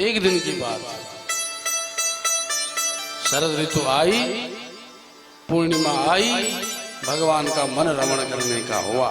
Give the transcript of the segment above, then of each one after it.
एक दिन की बात, शरद ऋतु आई, पूर्णिमा आई, भगवान का मन रमण करने का हुआ।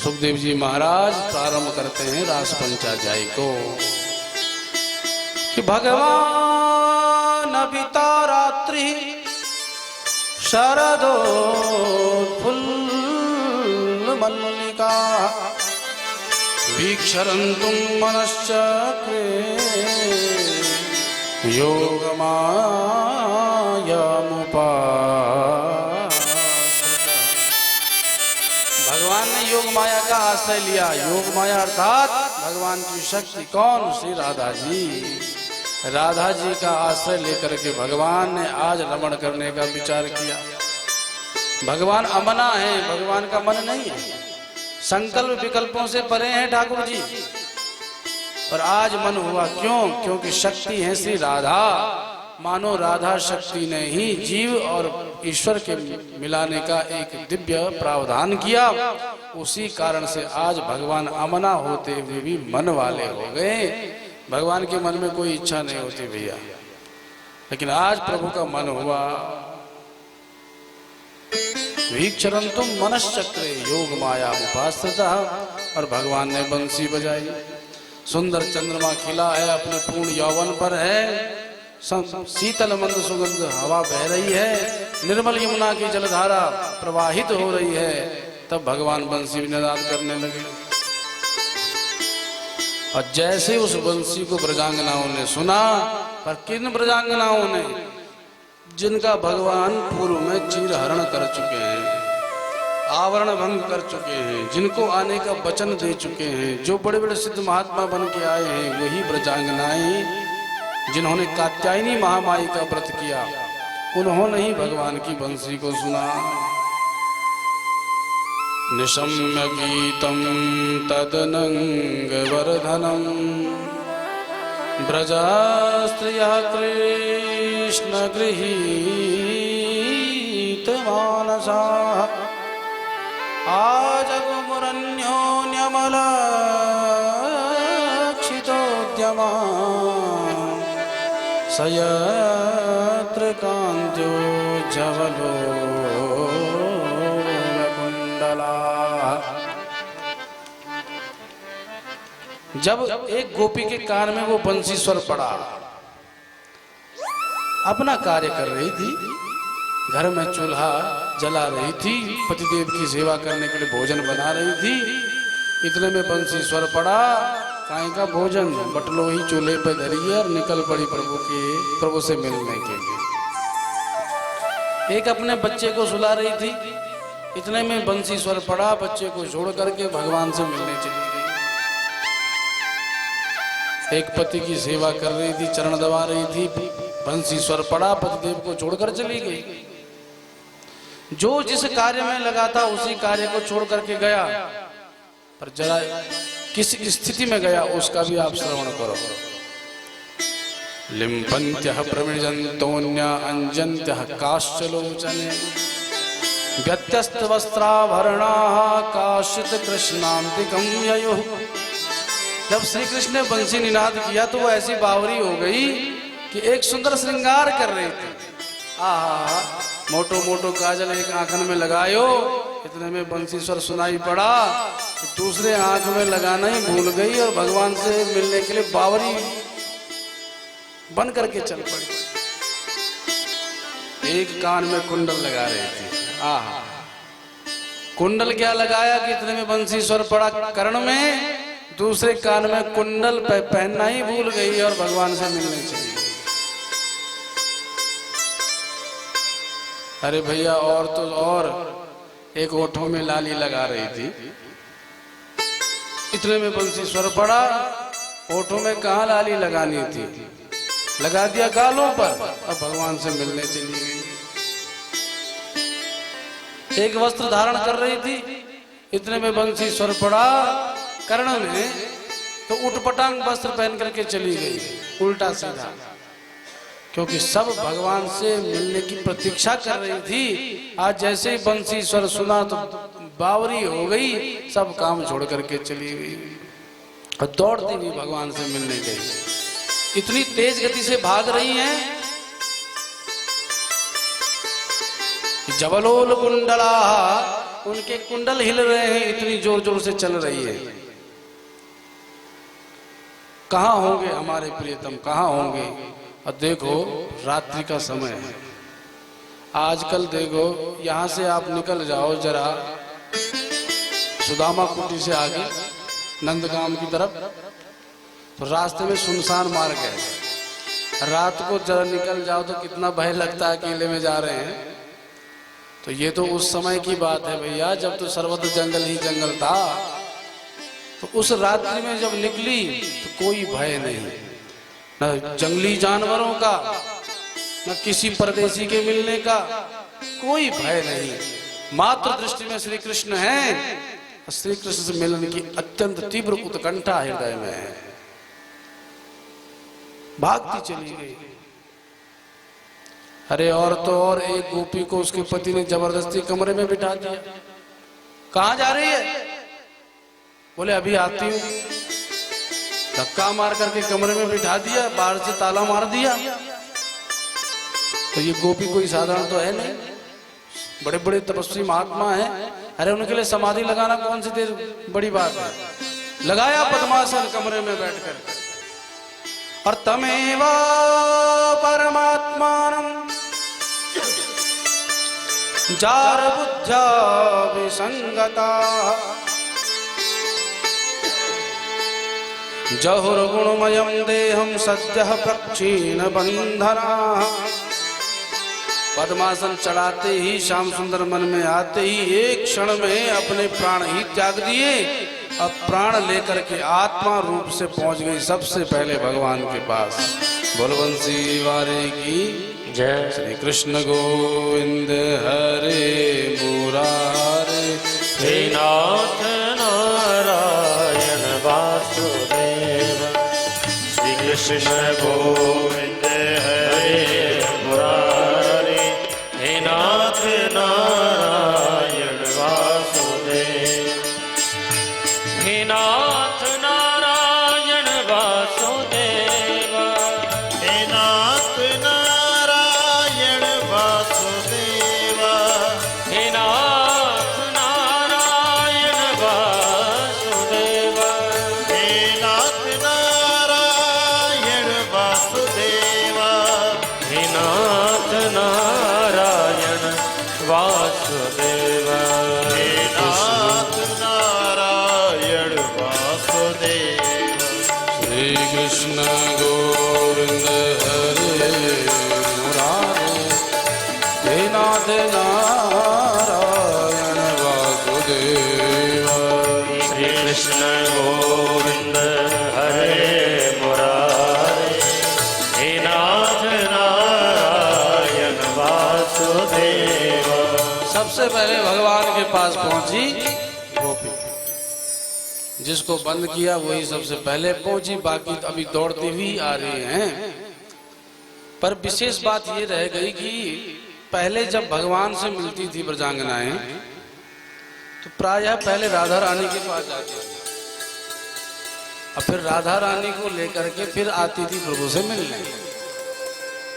सुखदेव जी महाराज प्रारंभ करते हैं रास पंचाध्याय को कि भगवान अबिता रात्रि शरदोत्फुल्ल मल्लिका वीक्षरन्तुं मनश्चक्रे योगमायामुपाश्रिता। भगवान ने योग माया का आश्रय लिया। योग माया अर्थात भगवान की शक्ति कौन? श्री राधा जी। राधा जी का आश्रय लेकर के भगवान ने आज रमण करने का विचार किया। भगवान अमना है, भगवान का मन नहीं है, संकल्प विकल्पों से परे हैं ठाकुर जी। पर आज मन हुआ, क्यों? क्योंकि शक्ति है श्री राधा। मानो राधा शक्ति ने ही जीव और ईश्वर के मिलाने का एक दिव्य प्रावधान किया। उसी कारण से आज भगवान अमना होते हुए भी मन वाले हो गए। भगवान के मन में कोई इच्छा नहीं होती भैया, लेकिन आज प्रभु का मन हुआ। वीक्षरन्तुं मनश्चक्रे योग माया उपाश्रिता। और भगवान ने बंसी बजाई। सुंदर चंद्रमा खिला है, अपने पूर्ण यौवन पर है, शीतल मंद सुगंध हवा बह रही है, निर्मल यमुना की जलधारा प्रवाहित हो रही है। तब भगवान बंसी निनाद करने लगे। और जैसे उस बंसी को ब्रजांगनाओं ने सुना, पर किन ब्रजांगनाओं ने? जिनका भगवान पूर्व में चीर हरण कर चुके हैं, आवरण भंग कर चुके हैं, जिनको आने का वचन दे चुके हैं, जो बड़े बड़े सिद्ध महात्मा बन के आए हैं, वही ब्रजांगनाएं, जिन्होंने कात्यायनी महामाई का व्रत किया, उन्होंने ही भगवान की बंसी को सुना। निशम्य गीतम तदनंग वर्धनम ब्रजास्त्रियः कृष्ण गृहीत मानसाः आजगुमुरन्योन्यमलक्षितोद्यमा सयत्र कान्त्योज्ज्वलोलकुण्डला। जब एक गोपी के कान में वो बंसी स्वर पड़ा, अपना कार्य कर रही थी, घर में चूल्हा जला रही थी, पतिदेव की सेवा करने के लिए भोजन बना रही थी। इतने में बंसी स्वर पड़ा, काहे का भोजन बटलोही चूल्हे पे धरी है और निकल पड़ी प्रभु से मिलने के लिए। एक अपने बच्चे को सुला रही थी, इतने में बंसी स्वर पड़ा, बच्चे को छोड़ करके भगवान से मिलने चली गई। एक पति की सेवा कर रही थी, चरण दबा रही थी, बंसी स्वर पड़ा, पतिदेव को छोड़कर चली गई। जो जिस कार्य में लगा था उसी कार्य को छोड़ करके गया, पर जरा किस स्थिति में गया उसका भी आप श्रवण करो। लिम्पन्त्यः प्रविजन्तोऽन्या अंजन्त्यः काश्चलोचने व्यत्यस्त वस्त्राभरणाः काश्चित् कृष्णान्तिकं ययुः। जब श्री कृष्ण ने बंसी निनाद किया तो वो ऐसी बावरी हो गई कि एक सुंदर श्रृंगार कर रही थी। आहा, मोटो मोटो काजल एक आंखन में लगायो, इतने में बंसी स्वर सुनाई पड़ा, दूसरे आंख में लगाना ही भूल गई और भगवान से मिलने के लिए बावरी बन करके चल पड़ी। एक कान में कुंडल लगा रही थी। आहा, कुंडल क्या लगाया कि इतने में बंसी स्वर पड़ा कर्ण में, दूसरे कान में कुंडल पहनना ही भूल गई और भगवान से मिलने चली गई। अरे भैया, और तो और एक ओठों में लाली लगा रही थी, इतने में बंसी स्वर पड़ा, ओठों में कहाँ लाली लगानी थी, लगा दिया गालों पर, अब भगवान से मिलने चली गई। एक वस्त्र धारण कर रही थी, इतने में बंसी स्वर पड़ा कर्ण में, तो उटपटांग वस्त्र पहन करके चली गई, उल्टा सीधा, क्योंकि सब भगवान से मिलने की प्रतीक्षा कर रही थी। आज जैसे ही बंसी स्वर सुना तो बावरी हो गई, सब काम छोड़ करके चली गई और दौड़ती हुई भगवान से मिलने गई। इतनी तेज गति से भाग रही हैं कि जबलोल कुंडला, उनके कुंडल हिल रहे हैं, इतनी जोर जोर से चल रही है। कहाँ होंगे हमारे प्रियतम, कहाँ होंगे? और देखो रात्रि का समय है। आजकल देखो यहाँ से आप निकल जाओ जरा सुदामा कुटी से आगे नंदगांव की तरफ, तो रास्ते में सुनसान मार्ग है। रात को जरा निकल जाओ तो कितना भय लगता है, अकेले में जा रहे हैं। तो ये तो उस समय की बात है भैया, जब तो सर्वत्र जंगल ही जंगल था। तो उस रात्रि में जब निकली तो कोई भय नहीं, न जंगली जानवरों का, न किसी परदेसी के मिलने का, कोई भय नहीं। मात्र दृष्टि में श्री कृष्ण हैं, श्री कृष्ण से मिलने की अत्यंत तीव्र उत्कंठा हृदय में है। भागती चली गई। अरे और तो और एक गोपी को उसके पति ने जबरदस्ती कमरे में बिठा दिया। कहाँ जा रही है? बोले अभी आती हूँ। धक्का मार करके कमरे में बिठा दिया, बाहर से ताला मार दिया। तो ये गोपी कोई साधारण तो है नहीं, बड़े बड़े तपस्वी महात्मा हैं। अरे उनके लिए समाधि लगाना कौन सी देर बड़ी बात है। लगाया पद्मासन कमरे में बैठकर, और तमेव परमात्मानं जार बुद्ध्या विसंगता जहुर्गुणमयं देहं सद्यः प्रक्षीण बंधना। पद्मासन चढ़ाते ही श्याम सुंदर मन में आते ही एक क्षण में अपने प्राण ही त्याग दिए। अब प्राण लेकर के आत्मा रूप से पहुंच गई सबसे पहले भगवान के पास। बोलबंसी वारे की जय। श्री कृष्ण गोविंद हरे मुरारे, हे नाथ नारायण वासुदेव। श्री कृष्ण गोविंद हरे मुरारे, हे नाथ नारायण वासुदेव। हे नाथ नारायण वासुदेव, हे नाथ नारायण वासुदेव। हे नाथ नारायण वासुदेव। हे नाथ नारायण वासुदेव। हे नाथ नारायण वासुदेव। हे नाथ नारायण वासुदेव। श्री कृष्ण गोविंद हरे मुरारे, हे नाथ नारायण वासुदेव। श्री कृष्ण गोविंद हरे मुरारे, हे नाथ नारायण वासुदेव। सबसे पहले भगवान के पास पहुंची गोपी, जिसको बंद किया वही सबसे पहले पहुंची, बाकी तो अभी दौड़ती हुई आ रही हैं। पर विशेष बात ये रह गई कि पहले जब भगवान से मिलती थी ब्रजांगनाएं, तो प्रायः पहले राधा रानी के पास जाती थी, और फिर राधा रानी को लेकर के फिर आती थी प्रभु से मिलने।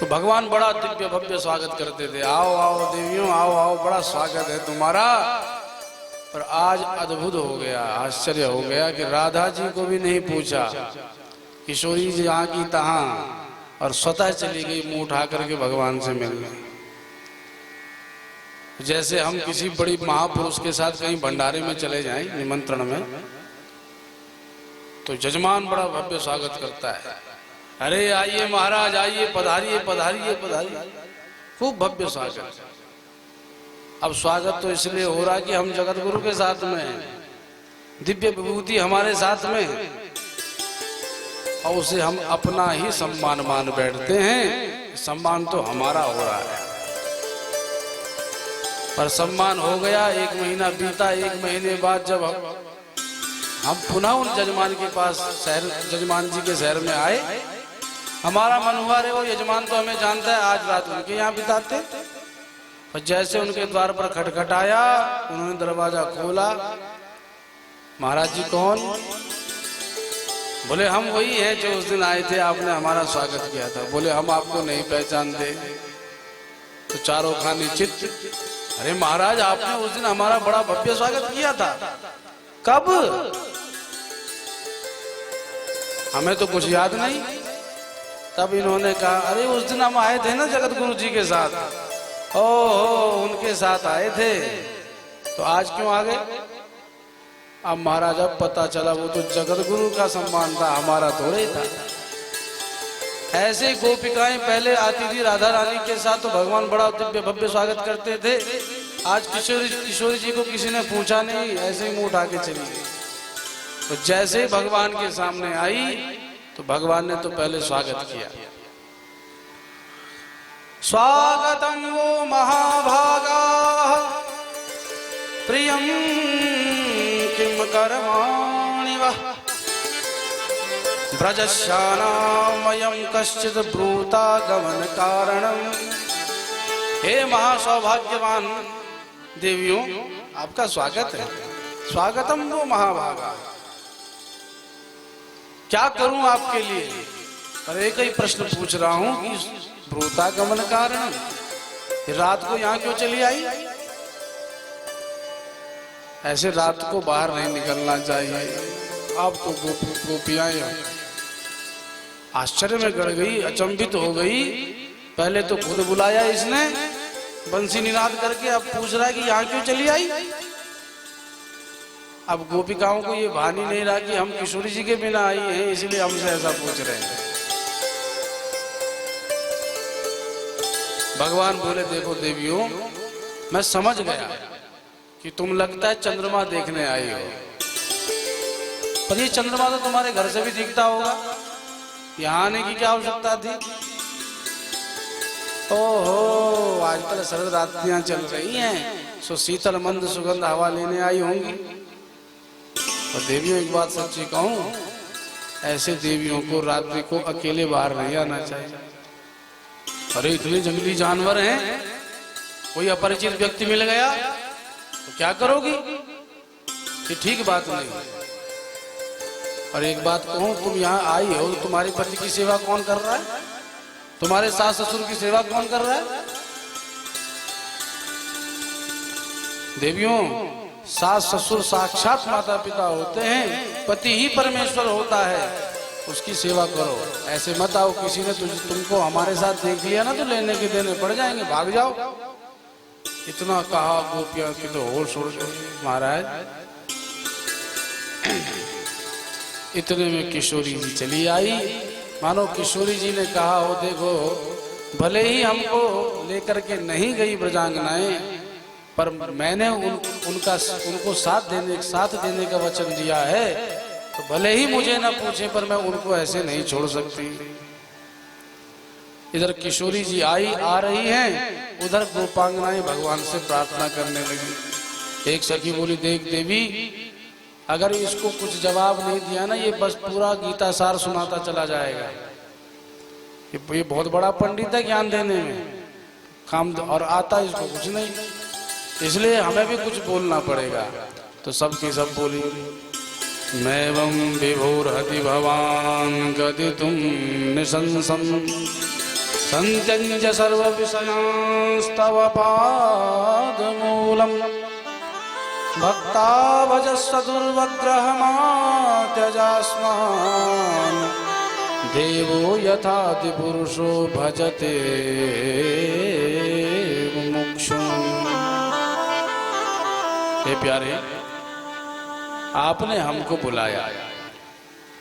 तो भगवान बड़ा दिव्य भव्य स्वागत करते थे। आओ आओ देवियों, आओ आओ, बड़ा स्वागत है तुम्हारा। पर आज अद्भुत हो गया, आश्चर्य हो गया कि राधा जी को भी नहीं पूछा, किशोरी जी यहाँ की तहाँ, और स्वतः चली गई मुंह उठा करके भगवान से मिलने। जैसे हम किसी बड़ी महापुरुष के साथ कहीं भंडारे में चले जाएं निमंत्रण में, तो जजमान बड़ा भव्य स्वागत करता है। अरे आइए महाराज, आइए, पधारिए पधारिए पधारिए, खूब भव्य स्वागत। अब स्वागत तो इसलिए हो रहा कि हम जगत गुरु के साथ में हैं, दिव्य विभूति हमारे साथ में है, और उसे हम अपना ही सम्मान मान बैठते हैं। सम्मान तो हमारा हो रहा है, पर सम्मान हो गया। एक महीना बीता, एक महीने बाद जब हम पुनः उन जजमान के पास शहर, जजमान जी के शहर में आए, हमारा मन हुआ रे वो यजमान तो हमें जानता है, आज रात उनके यहाँ बिताते। और जैसे उनके द्वार पर खटखटाया, उन्होंने दरवाजा खोला। महाराज जी कौन? बोले हम वही हैं जो उस दिन आए थे, आपने हमारा स्वागत किया था। बोले हम आपको नहीं पहचानते। तो चारों खाने चित्त, अरे महाराज आपने उस दिन हमारा बड़ा भव्य स्वागत किया था। कब? हमें तो कुछ याद नहीं। तब इन्होंने कहा अरे उस दिन हम आए थे ना जगत गुरु जी के साथ। ओहो उनके साथ आए थे, तो आज क्यों आ गए? अब महाराज अब पता चला वो तो जगत गुरु का सम्मान था, हमारा थोड़े था। ऐसे गोपिकाएं पहले आती थी राधा रानी के साथ, तो भगवान बड़ा दिव्य भव्य स्वागत करते थे। आज किशोरी जी को किसी ने पूछा नहीं, ऐसे ही मुंह उठा के चली गई। तो जैसे ही भगवान के सामने आई तो भगवान ने तो पहले स्वागत किया। स्वागतम वो महाभागा प्रियम किम कर्माणि वः ब्रजश्यानामयं कश्चित् ब्रूता गमन कारणम। हे महासौभाग्यवान देवियों, आपका स्वागत है। स्वागतम वो महाभागा, क्या करूं आपके लिए? पर एक ही प्रश्न पूछ रहा हूं कि ब्रूता गमन कारण, रात को यहां क्यों चली आई? ऐसे रात को बाहर नहीं निकलना चाहिए। आप तो गोपियां आश्चर्य में गड़ गई, अचंभित हो गई। पहले तो खुद बुलाया इसने बंसी निनाद करके, अब पूछ रहा है कि यहाँ क्यों चली आई। अब गोपिकाओं को ये भानी नहीं रहा कि हम किशोरी जी के बिना आई हैं, इसलिए हमसे ऐसा पूछ रहे हैं। भगवान बोले देखो देवियों, मैं समझ गया कि तुम लगता है चंद्रमा देखने आई हो, पर ये चंद्रमा तो तुम्हारे घर से भी दिखता होगा, यहाँ आने की क्या आवश्यकता थी? ओहो आजकल शरद रात्रियां चल रही हैं, सो शीतल मंद सुगंध हवा लेने आई होंगी। और देवियों एक बात सच्ची कहूं, ऐसे देवियों को रात्रि को अकेले बाहर नहीं आना चाहिए। अरे इतने जंगली जानवर हैं, कोई अपरिचित व्यक्ति मिल गया तो क्या करोगी? ये ठीक बात नहीं। और एक बात कहूं, तुम यहाँ आई हो तो तुम्हारे पति की सेवा कौन कर रहा है? तुम्हारे सास ससुर की सेवा कौन कर रहा है? देवियों, सास ससुर साक्षात माता पिता होते हैं, पति ही परमेश्वर होता है, उसकी सेवा करो। ऐसे मत आओ किसी ने तुमको हमारे साथ देख लिया ना तो लेने के देने पड़ जाएंगे, भाग जाओ। इतना कहा गोपियां की तो होश उड़ गई। महाराज इतने में किशोरी जी चली आई। मानो किशोरी जी ने कहा हो देखो, भले ही हमको लेकर के नहीं गई ब्रजांगनाएं, पर मैंने उनको साथ देने का वचन दिया है, तो भले ही मुझे न पूछे पर मैं उनको ऐसे नहीं छोड़ सकती। इधर किशोरी जी आ रही हैं, उधर गोपांगनाएं भगवान से प्रार्थना करने लगी। एक सखी बोली देख देवी, अगर इसको कुछ जवाब नहीं दिया ना, ये बस पूरा गीता सार सुनाता चला जाएगा। ये बहुत बड़ा पंडित है ज्ञान देने में, काम और आता इसको कुछ नहीं, इसलिए हमें भी कुछ बोलना पड़ेगा। तो सबकी सब बोली, मैवं विभोर्हति भवान गदितुं निशंसं संत्यज सर्व विषयांस्तव पादमूलम् भक्ता भजस्व दुर्वग्रहमात्यजास्मान् देवो यथाति पुरुषो भजते मुमुक्षुम्। हे प्यारे, आपने हमको बुलाया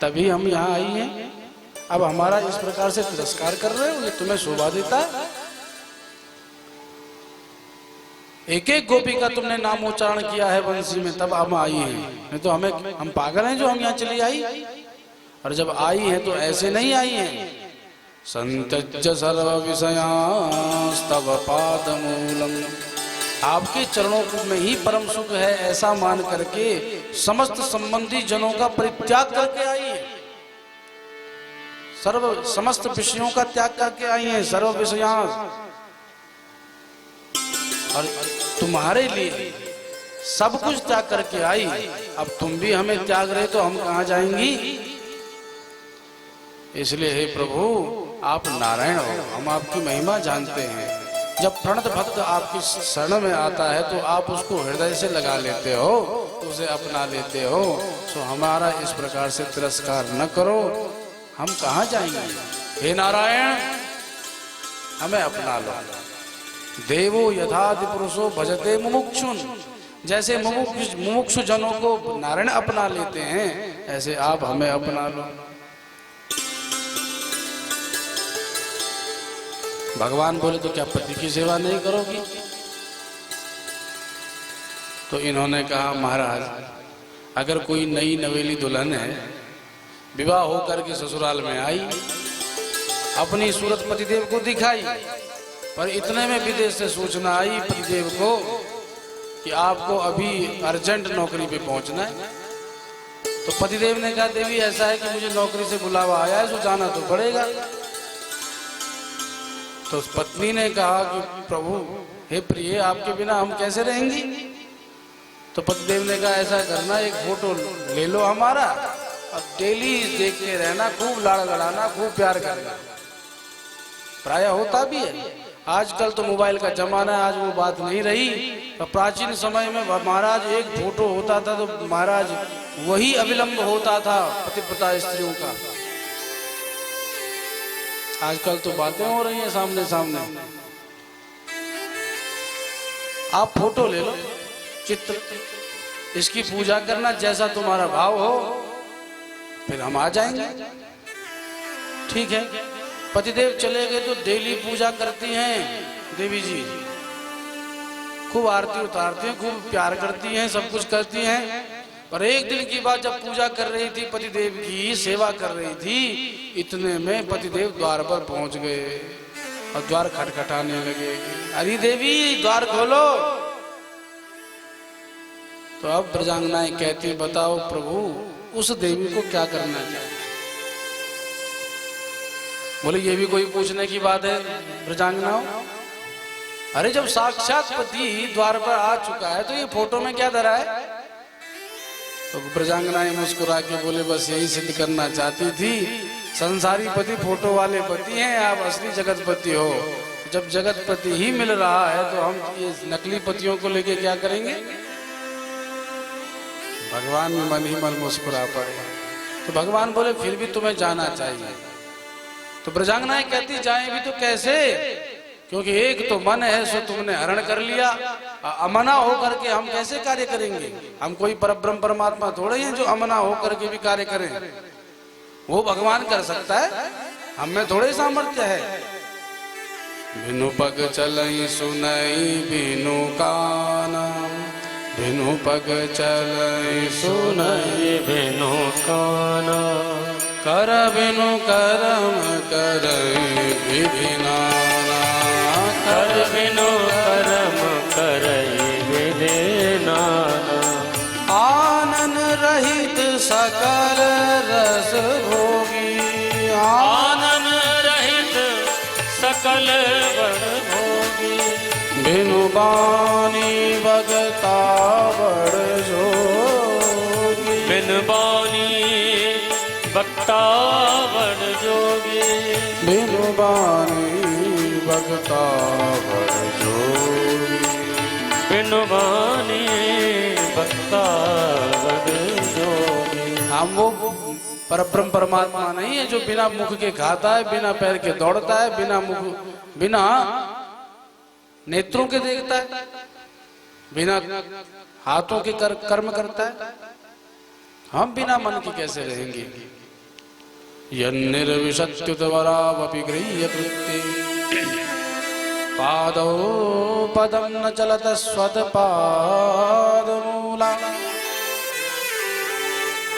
तभी हम यहाँ आई हैं, अब हमारा इस प्रकार से तिरस्कार कर रहे हो, ये तुम्हें शोभा देता है? एक एक गोपी का तुमने नाम उच्चारण किया है बंसी में, तब हम आई हैं। नहीं तो हम पागल हैं जो हम यहाँ चली आई? और जब आई हैं तो ऐसे नहीं आई हैं। संत्यज सर्व विषयांस्तव पादमूलम्, आपके चरणों में ही परम सुख है ऐसा मान करके समस्त संबंधी जनों का परित्याग करके आई है, समस्त विषयों का त्याग करके आई हैं, सर्व विषयां। और तुम्हारे लिए सब कुछ त्याग करके आई, अब तुम भी हमें त्याग रहे तो हम कहाँ जाएंगी? इसलिए हे प्रभु आप नारायण हो, हम आपकी महिमा जानते हैं। जब प्रणत भक्त आपकी शरण में आता है तो आप उसको हृदय से लगा लेते हो, उसे अपना लेते हो। तो हमारा इस प्रकार से तिरस्कार न करो, हम कहाँ जाएंगे। हे नारायण हमें अपना लो। देवो यथादि पुरुषो भजते मुमुक्षुन, जैसे मुमुक्षु जनों को नारायण अपना लेते हैं, ऐसे आप हमें अपना लो। भगवान बोले तो क्या पति की सेवा नहीं करोगी? तो इन्होंने कहा महाराज अगर कोई नई नवेली दुल्हन है, विवाह होकर के ससुराल में आई, अपनी सूरत पतिदेव को दिखाई, पर इतने में विदेश से सूचना आई पतिदेव को कि आपको अभी अर्जेंट नौकरी पे पहुंचना है। तो पतिदेव ने कहा देवी ऐसा है कि मुझे नौकरी से बुलावा आया है, तो जाना तो पड़ेगा। तो उस पत्नी ने कहा कि प्रभु हे प्रिय आपके बिना हम कैसे रहेंगी। तो पतिदेव ने कहा ऐसा करना, एक फोटो ले लो हमारा और डेली देखते रहना, खूब लाड़ लड़ाना, खूब प्यार करना। प्राय होता भी है, आजकल तो मोबाइल का जमाना है, आज वो बात नहीं रही। तो प्राचीन समय में महाराज एक फोटो होता था तो महाराज वही अविलंब होता था पतिव्रता स्त्रियों का। आजकल तो बातें हो रही हैं सामने सामने। आप फोटो ले लो, चित्र, इसकी पूजा करना, जैसा तुम्हारा भाव हो, फिर हम आ जाएंगे। ठीक है। पतिदेव चले गए तो डेली पूजा करती हैं देवी जी, खूब आरती उतारती हैं, खूब प्यार करती हैं, सब कुछ करती हैं। पर एक दिन की बात, जब पूजा कर रही थी, पतिदेव की सेवा कर रही थी, इतने में पतिदेव द्वार पर पहुंच गए और द्वार खटखटाने लगे, अरे देवी द्वार खोलो। तो अब ब्रजांगनाएं कहती बताओ प्रभु उस देवी को क्या करना चाहिए। बोले ये भी कोई पूछने की बात है ब्रजांगनाओं, अरे जब साक्षात पति द्वार पर आ चुका है तो ये फोटो में क्या धरा है। तो ब्रजांगनाएं मुस्कुरा के बोले बस यही सिद्ध करना चाहती थी, संसारी पति फोटो वाले पति हैं, आप असली जगतपति हो। जब जगतपति ही मिल रहा है तो हम ये नकली पतियों को लेके क्या करेंगे। भगवान में मन ही मन मुस्कुरा पड़े। तो भगवान बोले फिर भी तुम्हें जाना चाहिए। तो ब्रजांगनाएं कहती जाएं भी तो कैसे, क्योंकि एक तो मन है सो तुमने हरण कर लिया, अमना होकर के हम कैसे कार्य करेंगे। हम कोई परब्रह्म परमात्मा थोड़े हैं जो अमना होकर के भी कार्य करें। वो भगवान कर सकता है, हम में थोड़े सामर्थ्य है। बिनु पग चलई सुनई बिनु काना, बिनु पग चलई सुनई बिनु काना, कर बिनु करम करई विधि नाना, कर बिनु करम करई विधि नाना। आनन रहित सकल रस भोगी, आनन रहित सकल वर भोगी, बिनु बानी भगता बड़ जोगी, बिन बानी भक्ता बड़ जोगी, बिनु बानी भगता बड़ जोगी, बिन बानी भक्ता बड़ जोगी। हम वो परब्रह्म परमात्मा नहीं है जो बिना मुख के खाता है, बिना पैर के दौड़ता है, बिना मुख बिना नेत्रों के देखता है, बिना हाथों के कर्म करता है। हम बिना मन के कैसे रहेंगे। यन्निर्विशत्युतवरावपि गृह्य कृत्ये, पादौ पदं न चलत स्वतपादमूला।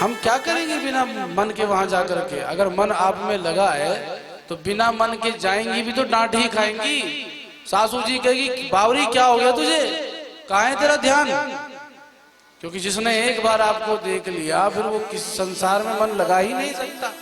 हम क्या करेंगे बिना मन के वहां जाकर के। अगर मन आप में लगा है तो बिना मन के जाएंगी भी तो डांट ही खाएंगी। सासू जी कहेगी बावरी क्या हो गया तुझे, कहाँ है तेरा ध्यान। क्योंकि जिसने एक बार आपको देख लिया फिर वो किस संसार में मन लगा ही नहीं सकता।